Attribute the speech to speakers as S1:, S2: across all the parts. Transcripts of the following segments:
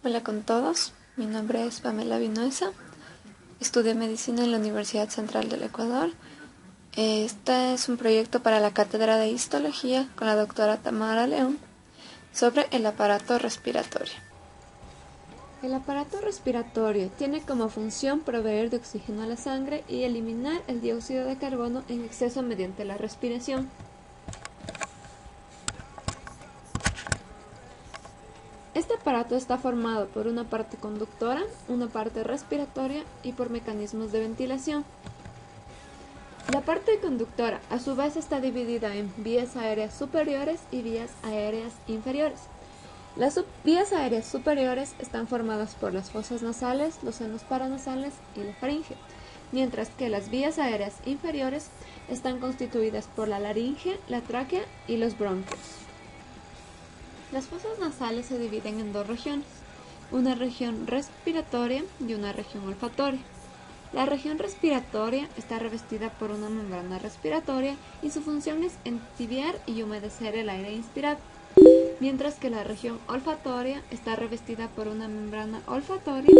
S1: Hola con todos, mi nombre es Pamela Vinuesa, estudio medicina en la Universidad Central del Ecuador. Este es un proyecto para la cátedra de histología con la doctora Tamara León sobre el aparato respiratorio. El aparato respiratorio tiene como función proveer de oxígeno a la sangre y eliminar el dióxido de carbono en exceso mediante la respiración. Este aparato está formado por una parte conductora, una parte respiratoria y por mecanismos de ventilación. La parte conductora a su vez está dividida en vías aéreas superiores y vías aéreas inferiores. Las vías aéreas superiores están formadas por las fosas nasales, los senos paranasales y la faringe, mientras que las vías aéreas inferiores están constituidas por la laringe, la tráquea y los bronquios. Las fosas nasales se dividen en dos regiones, una región respiratoria y una región olfatoria. La región respiratoria está revestida por una membrana respiratoria y su función es entibiar y humedecer el aire inspirado, mientras que la región olfatoria está revestida por una membrana olfatoria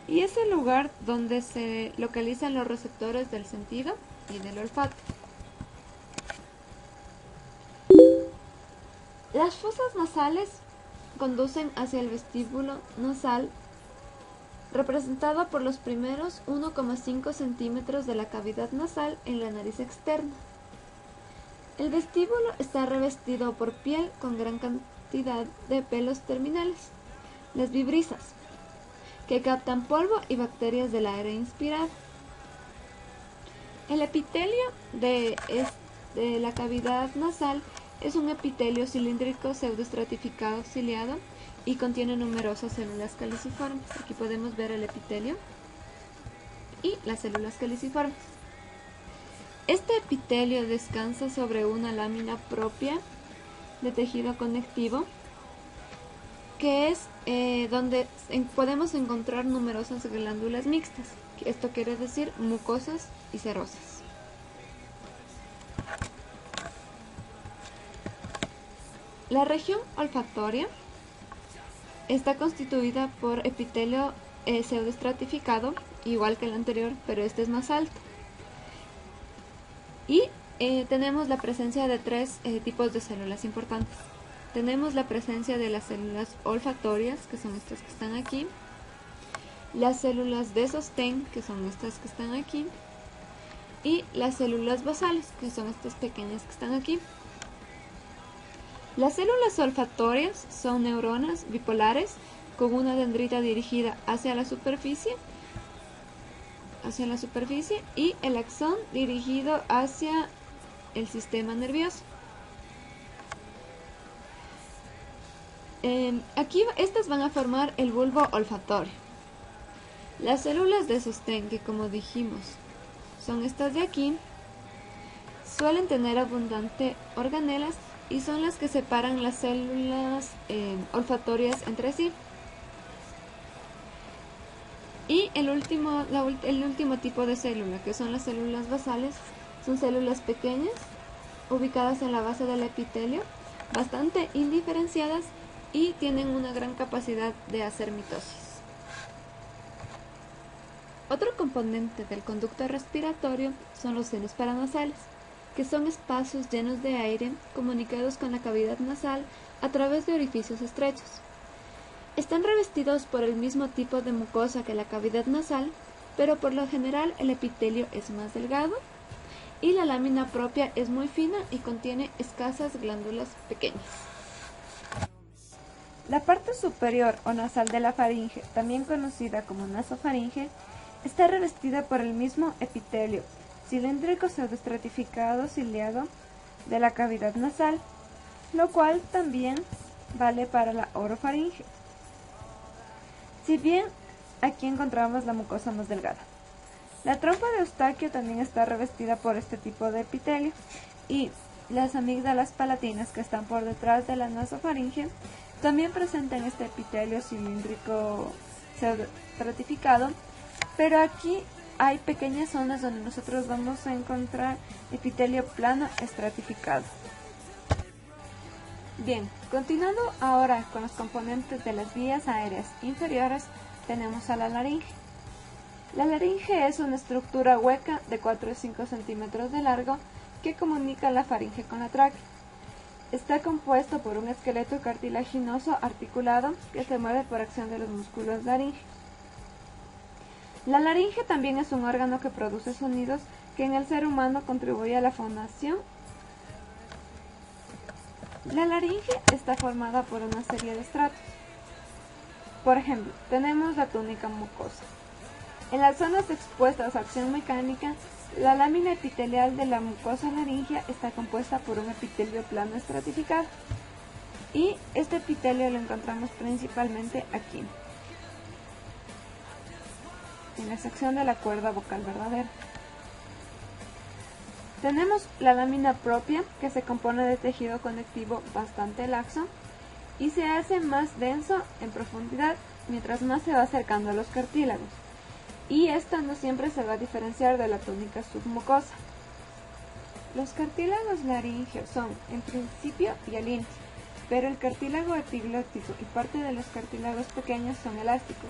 S1: y es el lugar donde se localizan los receptores del sentido y del olfato. Las fosas nasales conducen hacia el vestíbulo nasal, representado por los primeros 1,5 centímetros de la cavidad nasal en la nariz externa. El vestíbulo está revestido por piel con gran cantidad de pelos terminales, las vibrisas, que captan polvo y bacterias del aire inspirado. El epitelio de la cavidad nasal es un epitelio cilíndrico pseudoestratificado ciliado y contiene numerosas células caliciformes. Aquí podemos ver el epitelio y las células caliciformes. Este epitelio descansa sobre una lámina propia de tejido conectivo, que es donde podemos encontrar numerosas glándulas mixtas. Esto quiere decir mucosas y serosas. La región olfatoria está constituida por epitelio pseudoestratificado, igual que el anterior, pero este es más alto. Y tenemos la presencia de tres tipos de células importantes. Tenemos la presencia de las células olfatorias, que son estas que están aquí, las células de sostén, que son estas que están aquí, y las células basales, que son estas pequeñas que están aquí. Las células olfatorias son neuronas bipolares con una dendrita dirigida hacia la superficie y el axón dirigido hacia el sistema nervioso. Aquí estas van a formar el bulbo olfatorio. Las células de sostén, que como dijimos son estas de aquí, suelen tener abundante organelas y son las que separan las células olfatorias entre sí. Y el último tipo de célula, que son las células basales, son células pequeñas, ubicadas en la base del epitelio, bastante indiferenciadas y tienen una gran capacidad de hacer mitosis. Otro componente del conducto respiratorio son los senos paranasales, que son espacios llenos de aire comunicados con la cavidad nasal a través de orificios estrechos. Están revestidos por el mismo tipo de mucosa que la cavidad nasal, pero por lo general el epitelio es más delgado y la lámina propia es muy fina y contiene escasas glándulas pequeñas. La parte superior o nasal de la faringe, también conocida como nasofaringe, está revestida por el mismo epitelio cilíndrico pseudoestratificado ciliado de la cavidad nasal, lo cual también vale para la orofaringe, si bien aquí encontramos la mucosa más delgada. La trompa de Eustaquio también está revestida por este tipo de epitelio y las amígdalas palatinas, que están por detrás de la nasofaringe, también presentan este epitelio cilíndrico pseudoestratificado, pero aquí hay pequeñas zonas donde nosotros vamos a encontrar epitelio plano estratificado. Bien, continuando ahora con los componentes de las vías aéreas inferiores, tenemos a la laringe. La laringe es una estructura hueca de 4 o 5 centímetros de largo que comunica la faringe con la tráquea. Está compuesto por un esqueleto cartilaginoso articulado que se mueve por acción de los músculos laringe. La laringe también es un órgano que produce sonidos que en el ser humano contribuye a la fonación. La laringe está formada por una serie de estratos. Por ejemplo, tenemos la túnica mucosa. En las zonas expuestas a acción mecánica, la lámina epitelial de la mucosa laringea está compuesta por un epitelio plano estratificado. Y este epitelio lo encontramos principalmente aquí, en la sección de la cuerda vocal verdadera. Tenemos la lámina propia, que se compone de tejido conectivo bastante laxo y se hace más denso en profundidad mientras más se va acercando a los cartílagos. Y esta no siempre se va a diferenciar de la túnica submucosa. Los cartílagos laringeos son, en principio, hialinos, pero el cartílago epiglótico y parte de los cartílagos pequeños son elásticos.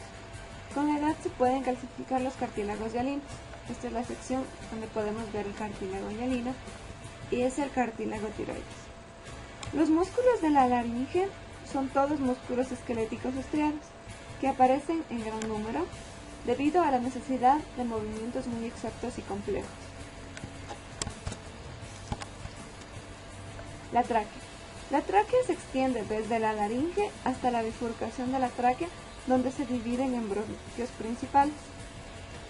S1: Con la edad se pueden calcificar los cartílagos hialinos. Esta es la sección donde podemos ver el cartílago hialino y es el cartílago tiroides. Los músculos de la laringe son todos músculos esqueléticos estriados que aparecen en gran número debido a la necesidad de movimientos muy exactos y complejos. La tráquea. La tráquea se extiende desde la laringe hasta la bifurcación de la tráquea, donde se dividen en bronquios principales.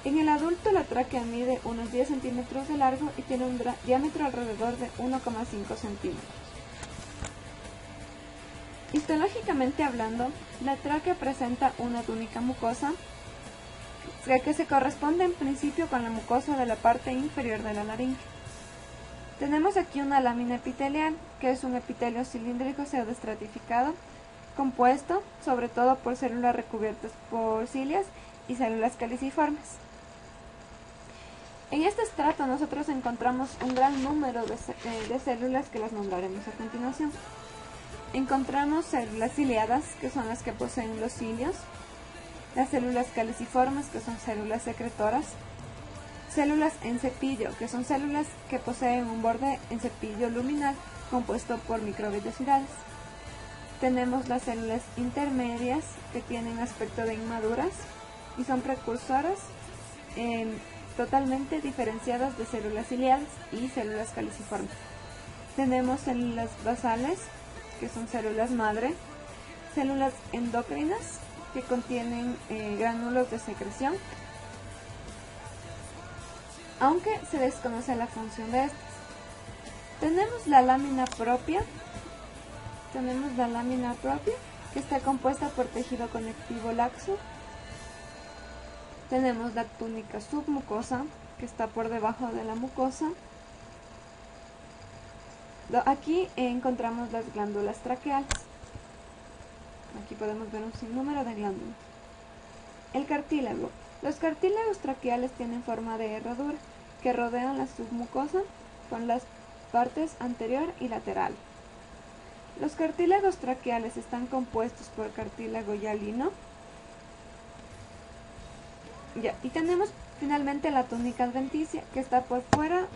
S1: En el adulto la tráquea mide unos 10 centímetros de largo y tiene un diámetro alrededor de 1,5 centímetros. Histológicamente hablando, la tráquea presenta una túnica mucosa que se corresponde en principio con la mucosa de la parte inferior de la laringe. Tenemos aquí una lámina epitelial, que es un epitelio cilíndrico pseudoestratificado, compuesto sobre todo por células recubiertas por cilias y células caliciformes. En este estrato nosotros encontramos un gran número de células que las nombraremos a continuación. Encontramos células ciliadas, que son las que poseen los cilios, las células caliciformes, que son células secretoras, células en cepillo, que son células que poseen un borde en cepillo luminal compuesto por microvellosidades. Tenemos las células intermedias, que tienen aspecto de inmaduras y son precursoras totalmente diferenciadas de células ciliadas y células caliciformes. Tenemos células basales, que son células madre, células endocrinas, que contienen gránulos de secreción, aunque se desconoce la función de estas. Tenemos la lámina propia, que está compuesta por tejido conectivo laxo. Tenemos la túnica submucosa, que está por debajo de la mucosa. Aquí encontramos las glándulas traqueales. Aquí podemos ver un sinnúmero de glándulas. El cartílago. Los cartílagos traqueales tienen forma de herradura que rodean la submucosa con las partes anterior y lateral. Los cartílagos traqueales están compuestos por cartílago hialino. Y tenemos finalmente la túnica adventicia, que está por fuera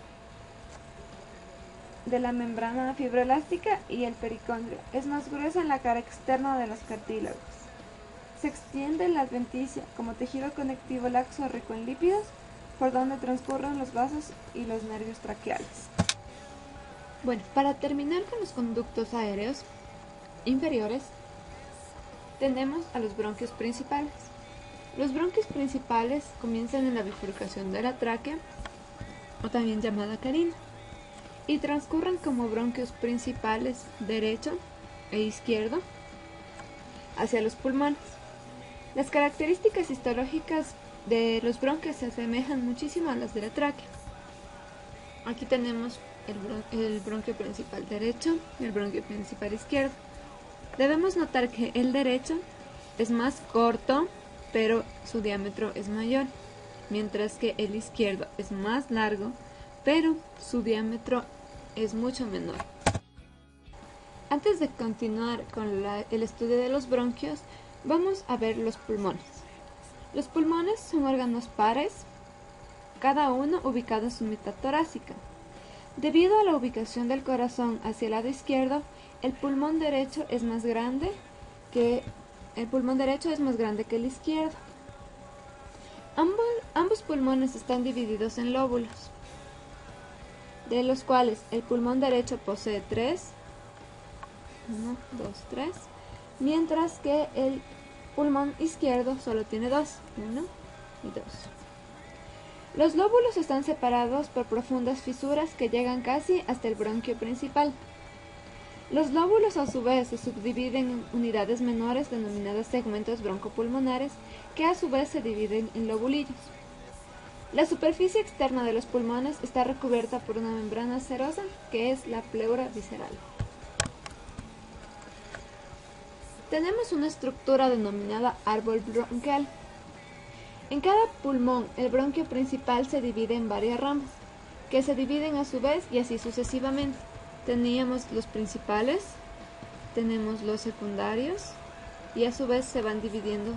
S1: de la membrana fibroelástica y el pericondrio. Es más gruesa en la cara externa de los cartílagos. Se extiende la adventicia como tejido conectivo laxo rico en lípidos, por donde transcurren los vasos y los nervios traqueales. Bueno, para terminar con los conductos aéreos inferiores, tenemos a los bronquios principales. Los bronquios principales comienzan en la bifurcación de la tráquea, o también llamada carina, y transcurren como bronquios principales derecho e izquierdo hacia los pulmones. Las características histológicas de los bronquios se asemejan muchísimo a las de la tráquea. Aquí tenemos el bronquio principal derecho y el bronquio principal izquierdo. Debemos notar que el derecho es más corto, pero su diámetro es mayor, mientras que el izquierdo es más largo, pero su diámetro es mucho menor. Antes de continuar con el estudio de los bronquios, vamos a ver los pulmones. Los pulmones son órganos pares, cada uno ubicado en su mitad torácica. Debido a la ubicación del corazón hacia el lado izquierdo, el pulmón derecho es más grande que el izquierdo. Ambos pulmones están divididos en lóbulos, de los cuales el pulmón derecho posee 3, mientras que el pulmón izquierdo solo tiene 2, 1 y 2. Los lóbulos están separados por profundas fisuras que llegan casi hasta el bronquio principal. Los lóbulos a su vez se subdividen en unidades menores denominadas segmentos broncopulmonares, que a su vez se dividen en lobulillos. La superficie externa de los pulmones está recubierta por una membrana serosa, que es la pleura visceral. Tenemos una estructura denominada árbol bronquial. En cada pulmón, el bronquio principal se divide en varias ramas, que se dividen a su vez y así sucesivamente. Teníamos los principales, tenemos los secundarios y a su vez se van dividiendo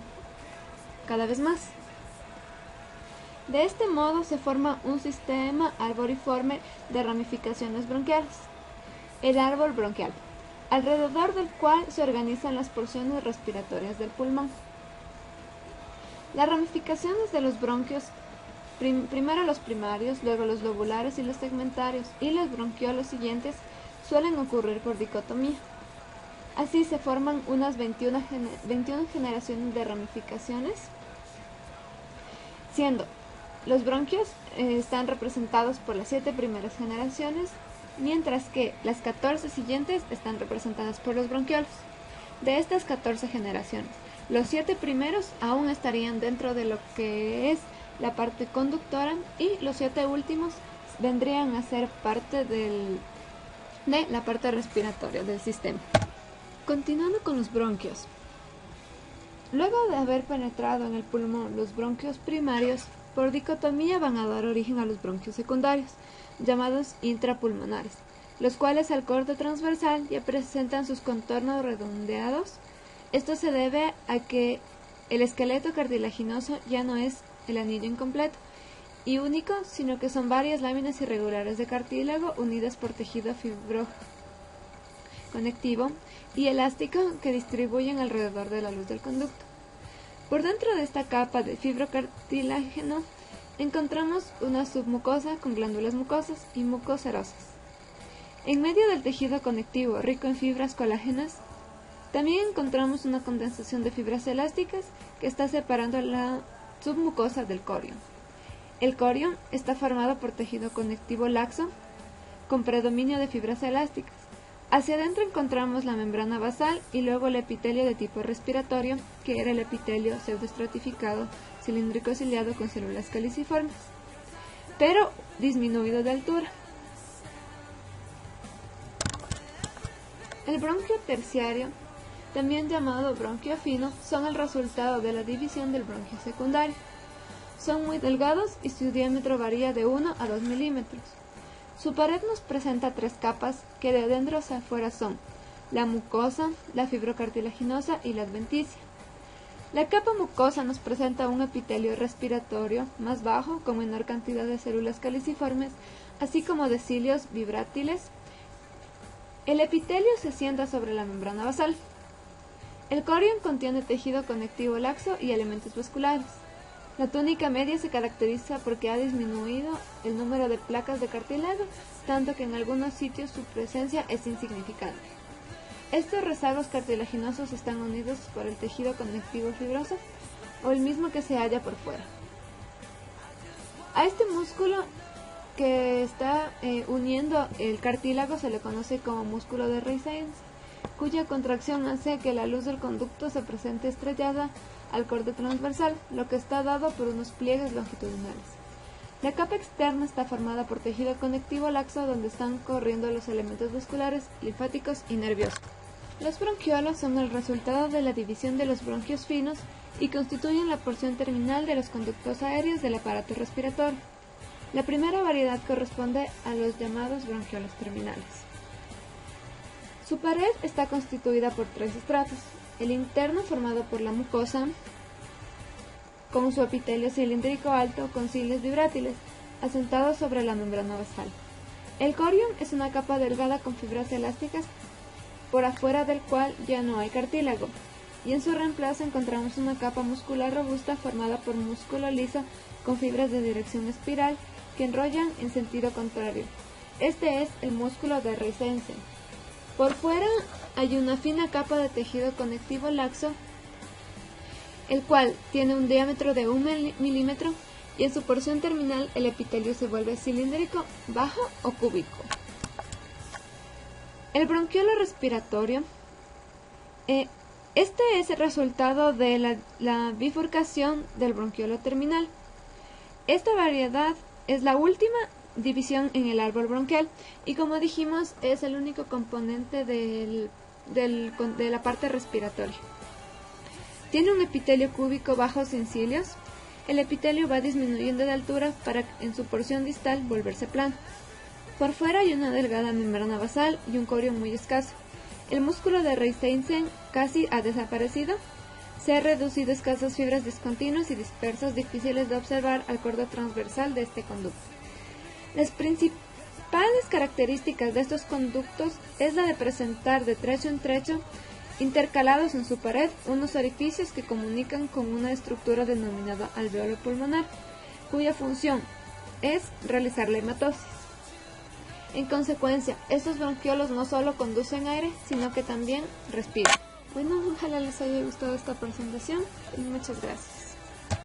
S1: cada vez más. De este modo se forma un sistema arboriforme de ramificaciones bronquiales, el árbol bronquial, alrededor del cual se organizan las porciones respiratorias del pulmón. Las ramificaciones de los bronquios, primero los primarios, luego los lobulares y los segmentarios, y los bronquiolos siguientes, suelen ocurrir por dicotomía. Así se forman unas 21 generaciones de ramificaciones, siendo los bronquios están representados por las 7 primeras generaciones, mientras que las 14 siguientes están representadas por los bronquiolos. De estas 14 generaciones, los 7 primeros aún estarían dentro de lo que es la parte conductora y los 7 últimos vendrían a ser parte de la parte respiratoria del sistema. Continuando con los bronquios. Luego de haber penetrado en el pulmón los bronquios primarios, por dicotomía van a dar origen a los bronquios secundarios, llamados intrapulmonares, los cuales al corte transversal ya presentan sus contornos redondeados. Esto se debe a que el esqueleto cartilaginoso ya no es el anillo incompleto y único, sino que son varias láminas irregulares de cartílago unidas por tejido fibroconectivo y elástico que distribuyen alrededor de la luz del conducto. Por dentro de esta capa de fibrocartílago encontramos una submucosa con glándulas mucosas y mucoserosas. En medio del tejido conectivo rico en fibras colágenas, también encontramos una condensación de fibras elásticas que está separando la submucosa del corión. El corión está formado por tejido conectivo laxo con predominio de fibras elásticas. Hacia adentro encontramos la membrana basal y luego el epitelio de tipo respiratorio, que era el epitelio pseudoestratificado cilíndrico ciliado con células caliciformes, pero disminuido de altura. El bronquio terciario, también llamado bronquio fino, son el resultado de la división del bronquio secundario. Son muy delgados y su diámetro varía de 1 a 2 milímetros. Su pared nos presenta 3 capas que de adentro hacia afuera son la mucosa, la fibrocartilaginosa y la adventicia. La capa mucosa nos presenta un epitelio respiratorio más bajo con menor cantidad de células caliciformes, así como de cilios vibrátiles. El epitelio se asienta sobre la membrana basal. El corión contiene tejido conectivo laxo y elementos vasculares. La túnica media se caracteriza porque ha disminuido el número de placas de cartílago, tanto que en algunos sitios su presencia es insignificante. Estos rezagos cartilaginosos están unidos por el tejido conectivo fibroso o el mismo que se halla por fuera. A este músculo que está uniendo el cartílago se le conoce como músculo de Reisens, cuya contracción hace que la luz del conducto se presente estrellada al corte transversal, lo que está dado por unos pliegues longitudinales. La capa externa está formada por tejido conectivo laxo donde están corriendo los elementos vasculares, linfáticos y nerviosos. Los bronquiolos son el resultado de la división de los bronquios finos y constituyen la porción terminal de los conductos aéreos del aparato respiratorio. La primera variedad corresponde a los llamados bronquiolos terminales. Su pared está constituida por 3 estratos. El interno, formado por la mucosa, con su epitelio cilíndrico alto con cilios vibrátiles, asentado sobre la membrana basal. El corium es una capa delgada con fibras elásticas, por afuera del cual ya no hay cartílago, y en su reemplazo encontramos una capa muscular robusta formada por músculo liso con fibras de dirección espiral que enrollan en sentido contrario. Este es el músculo de Reisensen. Por fuera hay una fina capa de tejido conectivo laxo, el cual tiene un diámetro de 1 milímetro, y en su porción terminal el epitelio se vuelve cilíndrico, bajo o cúbico. El bronquiolo respiratorio. Este es el resultado de la bifurcación del bronquiolo terminal. Esta variedad es la última división en el árbol bronquial y, como dijimos, es el único componente de la parte respiratoria. Tiene un epitelio cúbico bajo sin cilios. El epitelio va disminuyendo de altura para en su porción distal volverse plano. Por fuera hay una delgada membrana basal y un corium muy escaso. El músculo de Reisensen casi ha desaparecido. Se ha reducido a escasas fibras discontinuas y dispersas difíciles de observar al cordo transversal de este conducto. Las principales características de estos conductos es la de presentar de trecho en trecho, intercalados en su pared, unos orificios que comunican con una estructura denominada alveolo pulmonar, cuya función es realizar la hematosis. En consecuencia, estos bronquiolos no solo conducen aire, sino que también respiran. Bueno, ojalá les haya gustado esta presentación y muchas gracias.